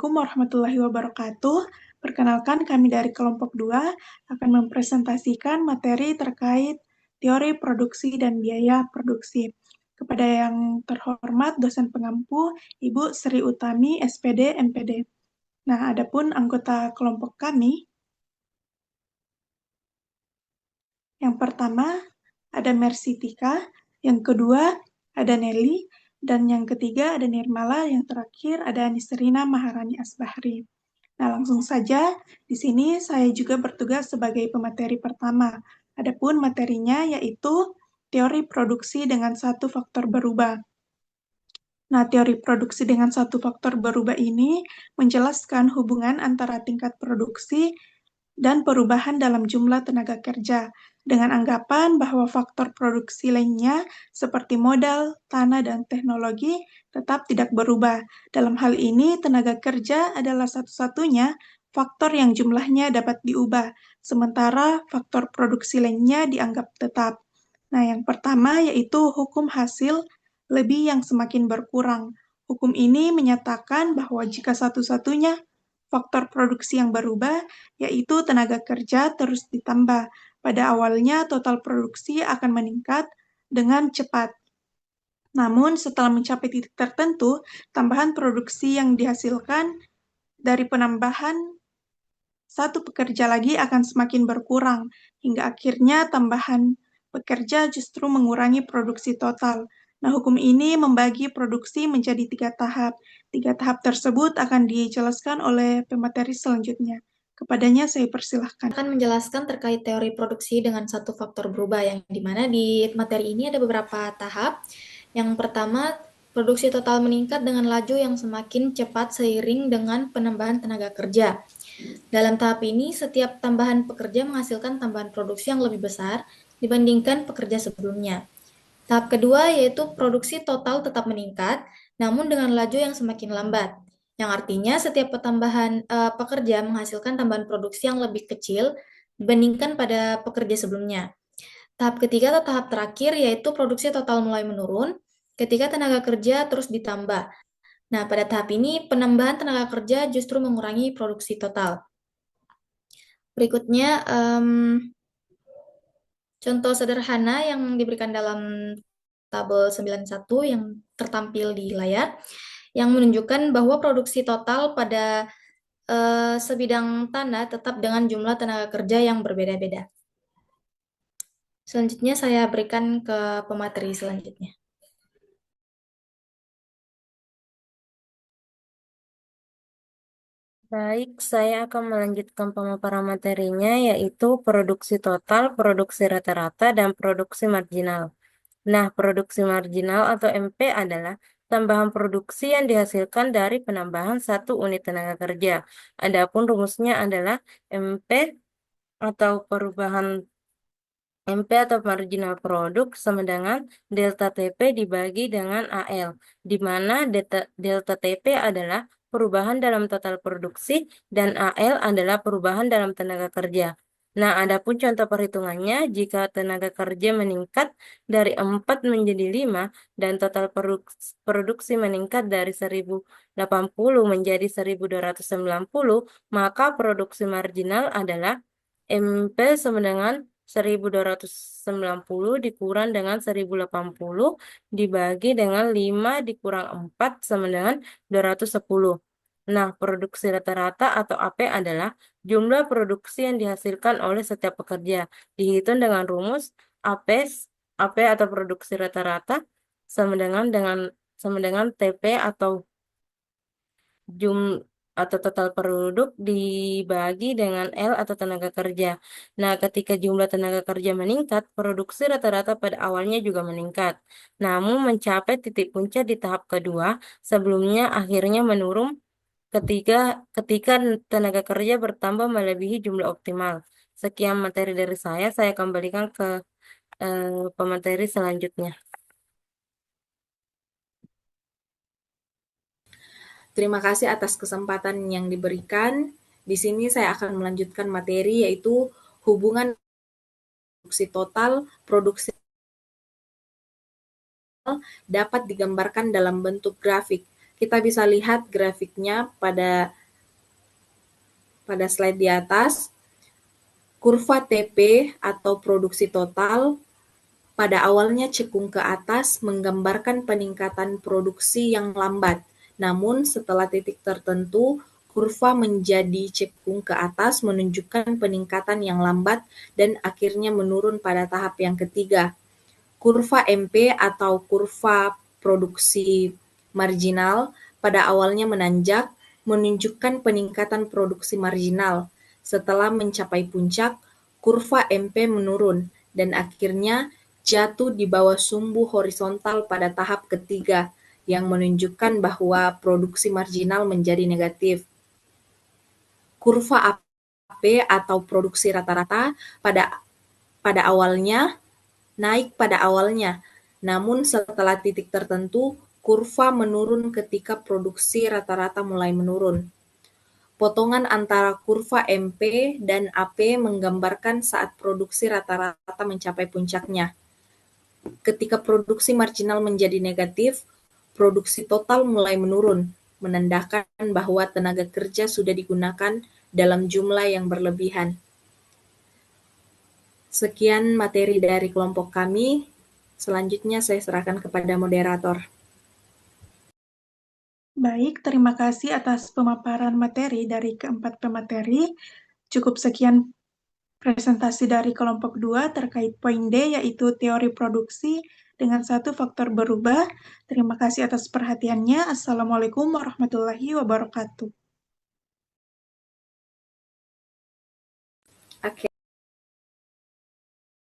Assalamualaikum warahmatullahi wabarakatuh. Perkenalkan, kami dari kelompok 2 akan mempresentasikan materi terkait teori produksi dan biaya produksi. Kepada yang terhormat dosen pengampu, Ibu Sri Utami, SPD, MPD. Nah, adapun anggota kelompok kami, yang pertama ada Mercy Tika, yang kedua ada Nelly, dan yang ketiga ada Nirmala, yang terakhir ada Nisrina Maharani Asbahri. Nah, langsung saja, di sini saya juga bertugas sebagai pemateri pertama. Adapun materinya yaitu teori produksi dengan satu faktor berubah. Nah, teori produksi dengan satu faktor berubah ini menjelaskan hubungan antara tingkat produksi dan perubahan dalam jumlah tenaga kerja, dengan anggapan bahwa faktor produksi lainnya seperti modal, tanah, dan teknologi tetap tidak berubah. Dalam hal ini, tenaga kerja adalah satu-satunya faktor yang jumlahnya dapat diubah, sementara faktor produksi lainnya dianggap tetap. Nah, yang pertama yaitu hukum hasil lebih yang semakin berkurang. Hukum ini menyatakan bahwa jika satu-satunya faktor produksi yang berubah, yaitu tenaga kerja terus ditambah. Pada awalnya, total produksi akan meningkat dengan cepat. Namun, setelah mencapai titik tertentu, tambahan produksi yang dihasilkan dari penambahan satu pekerja lagi akan semakin berkurang, hingga akhirnya tambahan pekerja justru mengurangi produksi total. Nah, hukum ini membagi produksi menjadi 3 tahap. 3 tahap tersebut akan dijelaskan oleh pemateri selanjutnya. Kepadanya saya persilahkan. Akan menjelaskan terkait teori produksi dengan satu faktor berubah, yang dimana di materi ini ada beberapa tahap. Yang pertama, produksi total meningkat dengan laju yang semakin cepat seiring dengan penambahan tenaga kerja. Dalam tahap ini, setiap tambahan pekerja menghasilkan tambahan produksi yang lebih besar dibandingkan pekerja sebelumnya. Tahap kedua yaitu produksi total tetap meningkat, namun dengan laju yang semakin lambat, yang artinya setiap pertambahan pekerja menghasilkan tambahan produksi yang lebih kecil dibandingkan pada pekerja sebelumnya. Tahap ketiga atau tahap terakhir yaitu produksi total mulai menurun ketika tenaga kerja terus ditambah. Nah, pada tahap ini penambahan tenaga kerja justru mengurangi produksi total. Berikutnya, contoh sederhana yang diberikan dalam tabel 91 yang tertampil di layar, yang menunjukkan bahwa produksi total pada sebidang tanah tetap dengan jumlah tenaga kerja yang berbeda-beda. Selanjutnya saya berikan ke pemateri selanjutnya. Baik, saya akan melanjutkan pemaparan materinya yaitu produksi total, produksi rata-rata, dan produksi marginal. Nah, produksi marginal atau MP adalah tambahan produksi yang dihasilkan dari penambahan satu unit tenaga kerja. Adapun rumusnya adalah MP atau perubahan MP atau marginal produk sama dengan delta TP dibagi dengan AL, di mana delta TP adalah perubahan dalam total produksi dan AL adalah perubahan dalam tenaga kerja. Nah, adapun contoh perhitungannya, jika tenaga kerja meningkat dari 4 menjadi 5 dan total produksi meningkat dari 1080 menjadi 1290, maka produksi marginal adalah MP sama dengan 1290 dikurang dengan 1080 dibagi dengan 5 dikurang 4 sama dengan 210. Nah, produksi rata-rata atau AP adalah jumlah produksi yang dihasilkan oleh setiap pekerja. Dihitung dengan rumus AP AP atau produksi rata-rata sama dengan TP atau jum atau total penduduk dibagi dengan L atau tenaga kerja. Nah, ketika jumlah tenaga kerja meningkat, produksi rata-rata pada awalnya juga meningkat. Namun mencapai titik puncak di tahap kedua, sebelumnya akhirnya menurun ketika ketika tenaga kerja bertambah melebihi jumlah optimal. Sekian materi dari saya kembalikan ke pemateri selanjutnya. Terima kasih atas kesempatan yang diberikan. Di sini saya akan melanjutkan materi yaitu hubungan produksi total, produksi dapat digambarkan dalam bentuk grafik. Kita bisa lihat grafiknya pada slide di atas. Kurva TP atau produksi total pada awalnya cekung ke atas menggambarkan peningkatan produksi yang lambat. Namun setelah titik tertentu, kurva menjadi cekung ke atas menunjukkan peningkatan yang lambat dan akhirnya menurun pada tahap yang ketiga. Kurva MP atau kurva produksi marginal pada awalnya menanjak, menunjukkan peningkatan produksi marginal. Setelah mencapai puncak, kurva MP menurun dan akhirnya jatuh di bawah sumbu horizontal pada tahap ketiga, yang menunjukkan bahwa produksi marginal menjadi negatif. Kurva AP atau produksi rata-rata pada awalnya naik pada awalnya, namun setelah titik tertentu, kurva menurun ketika produksi rata-rata mulai menurun. Potongan antara kurva MP dan AP menggambarkan saat produksi rata-rata mencapai puncaknya. Ketika produksi marginal menjadi negatif, produksi total mulai menurun, menandakan bahwa tenaga kerja sudah digunakan dalam jumlah yang berlebihan. Sekian materi dari kelompok kami. Selanjutnya saya serahkan kepada moderator. Baik, terima kasih atas pemaparan materi dari keempat pemateri. Cukup sekian presentasi dari kelompok 2 terkait poin D, yaitu teori produksi dengan satu faktor berubah. Terima kasih atas perhatiannya. Assalamualaikum warahmatullahi wabarakatuh. Oke.